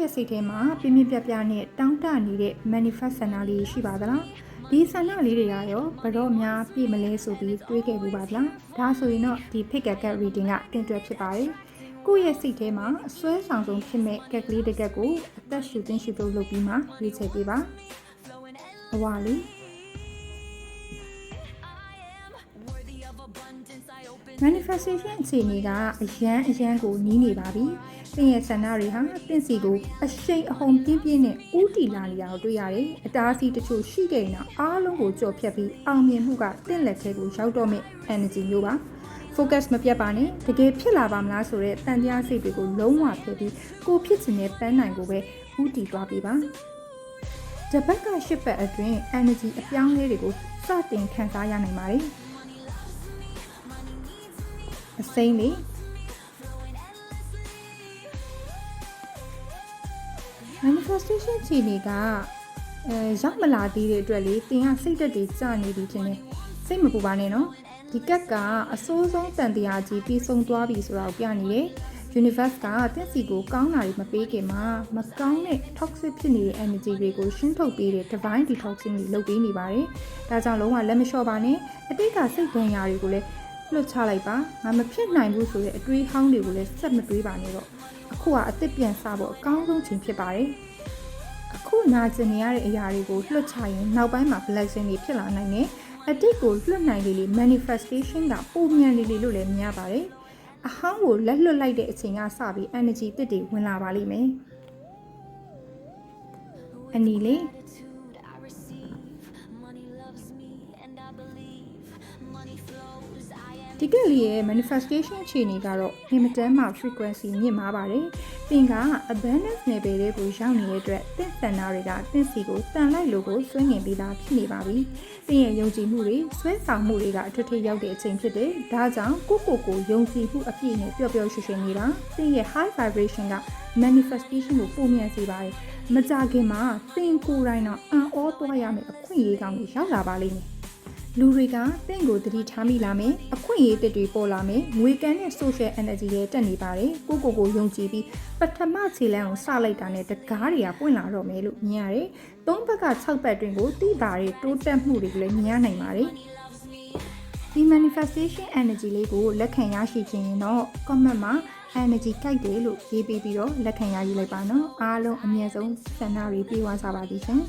ရဲ့စိတ်ထဲမှာပြင်းပြပြနဲ့တောင်းတနေတဲ့ manifest ဆန္ဒလေးရှိပါသလားဒီဆန္ဒလေးတွေရောဘယ်တော့မှပြည့်မလဲဆိုပြီးတွေးခဲ့ဘူးပါလားဒါဆိုရင်တော့ဒီ pick a card reading ကတင်တွက်ဖြစ်ပါတယ်ကိုယ့်ရဲ့စိတ်ထဲမှာအစွဲဆောင်ဆုံးဖြစ်မဲ့ကက်ကလေးတစ်ကက်ကိုအသက်ရှူသိမ်းရှူဖို့လုပ်ပြီးမှရွေးချယ်ပေးပါအဝါလေး manifestation အခြေအနေကအရန်ကိုနီးနေပါပြီ။သင်ရဲ့ဆန္ဒတွေဟာသင်စီကိုအရှိန်အဟုန်ပြင်းနဲ့ဥတီလာနေတာကိုတွေ့ရတယ်။အတားအဆီးတချို့ရှိခဲ့ရင်တော့အားလုံးကိုကြော်ဖြတ်ပြီးအောင်မြင်မှုကတင့်လက်ထဲကိုရောက်တော့မယ့် energy မျိုးပါ။ focus မပြတ်ပါနဲ့တကယ်ဖြစ်လာပါမလားဆိုတဲ့တန်ကြားစိတ်တွေကိုလုံးဝဖယ်ပြီးကိုဖြစ်ချင်တဲ့ပန်းနိုင်ကိုပဲဥတီသွားပေးပါ။တပတ်က8ပတ်အတွင်း energy အပြောင်းလဲတွေကိုစတင်ခံစားရနိုင်ပါတယ်။အစိမ်းလေး manifestation ခြေနေကရောက်မလာသေးတဲ့အတွက်လေသင်ကစိတ်သက်တွေကျနေပြီချင်းနဲ့စိတ်မပူပါနဲ့နော်ဒီကက်ကအစိုးဆုံးတန်တရားကြီးပြီးဆုံးသွားပြီဆိုတာကိုပြနေတယ် universe ကသင်စီကိုကောင်းတာတွေမပေးခင်မှာမကောင်းတဲ့ toxic ဖြစ်နေတဲ့ energy တွေကိုရှင်းထုတ်ပေးတဲ့ divine detoxing တွေလုပ်ပေးနေပါတယ်ဒါကြောင့်လုံးဝလက်မလျှော့ပါနဲ့အတိတ်ကစိတ်ဒဏ်ရာတွေကိုလည်းလွတ်ချလိုက်ပါငါမဖြစ်နိုင်ဘူးဆိုတဲ့အတွေးဟောင်းတွေကိုလည်းဆက်မတွေးပါနဲ့တော့အခုကအသစ်ပြန်စဖို့အကောင်းဆုံးချိန်ဖြစ်ပါတယ်အခုနာကျင်နေရတဲ့အရာတွေကိုလွတ်ချရင်နောက်ပိုင်းမှာ blessing တွေဖြစ်လာနိုင်တယ်အတိတ်ကိုလွတ်နိုင်လေ manifestation ကပုံမြန်လေလို့လည်းမြင်ရပါတယ်အဟောင်းကိုလက်လွတ်လိုက်တဲ့အချိန်ကစပြီး energy တစ်တွေဝင်လာပါလိမ့်မယ်အနီလေးဒီကလေးရဲ့ manifestation အခြေအနေကတော့အင်မတန်မှ frequency မြင့်မားပါတယ်။သင်က abundance level တွေကိုရောက်နေတဲ့အတွက်သင်ဆန္ဒတွေကသင်စီကိုတန်လိုက်လို့ကိုဆွဲငင်ပြီးသားဖြစ်နေပါပြီ။သင်ရဲ့ယုံကြည်မှုတွေဆွဲဆောင်မှုတွေကအထွတ်ထိပ်ရောက်တဲ့အချိန်ဖြစ်တယ်။ဒါကြောင့်ကိုယုံကြည်မှုအပြည့်နဲ့ပျော်ပျော်ရွှင်ရွှင်နေတာသင်ရဲ့ high vibration က manifestation ကိုပုံမြန်စေပါတယ်။မကြခင်မှာသင်ကိုယ်တိုင်တော့အံ့ဩသွားရမယ့်အခွင့်အရေးကောင်းတွေရောက်လာပါလိမ့်မယ်။လူတွေကတင့်ကိုတတိထားမိလာမယ်အခွင့်အရေးတွေပေါ်လာမယ်ငွေကန်းနဲ့ social energy တွေတက်နေပါတယ်ကိုယုံကြည်ပြီးပထမခြေလမ်းကိုစလိုက်တာနဲ့တကားတွေကပွင့်လာတော့မယ်လို့မြင်ရတယ်၃ဘက်က6ဘက်တွင်ကိုတိတာတွေတိုးတက်မှုတွေလည်းမြင်ရနိုင်ပါတယ်ဒီ manifestation energy လေးကိုလက်ခံရရှိခြင်းရင်တော့ comment မှာ energy ကြိုက်တယ်လို့ရေးပေးပြီးတော့လက်ခံရယူလိုက်ပါနော်အားလုံးအမြဲဆုံးဆန္ဒတွေပြေဝစားပါသည်ရှင်